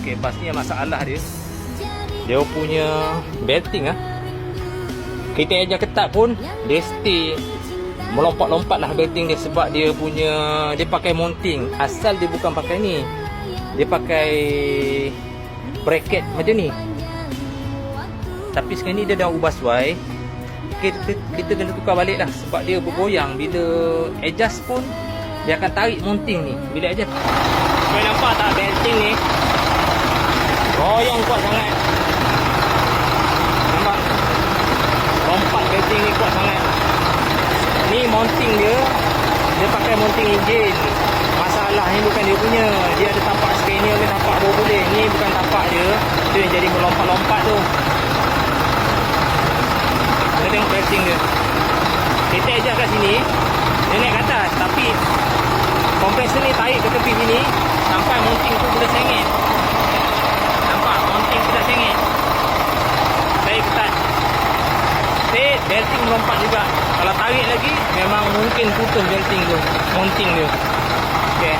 Okey, bas ni masalah dia. Dia punya belting kita aja ketat pun dia stay melompat-lompat lah belting dia, sebab dia pakai mounting. Asal dia bukan pakai ni, dia pakai bracket macam ni. Tapi sekarang ni dia dah ubah suai. Kita kena tukar balik lah, sebab dia bergoyang. Bila adjust pun dia akan tarik mounting ni. Bila adjust, kau nampak tak belting ni goyang kuat sangat. Nampak? Lompat belting ni kuat sangat. Ni mounting dia pakai mounting enjin. Masalah ni bukan dia punya. Dia ada tapak scanner ke tapak baru boleh. Ni bukan tapak dia. Dia yang jadi melompat-lompat tu. Kita tengok belting dia. Kita adjust kat sini, dia naik ke atas. Tapi kompresor ni tarik ke tepi sini sampai mounting tu boleh sengit. Nampak? Mounting tu dah sengit. Tarik ketat. Belting melompat juga. Kalau tarik lagi memang mungkin putus belting tu, mounting dia. Okey.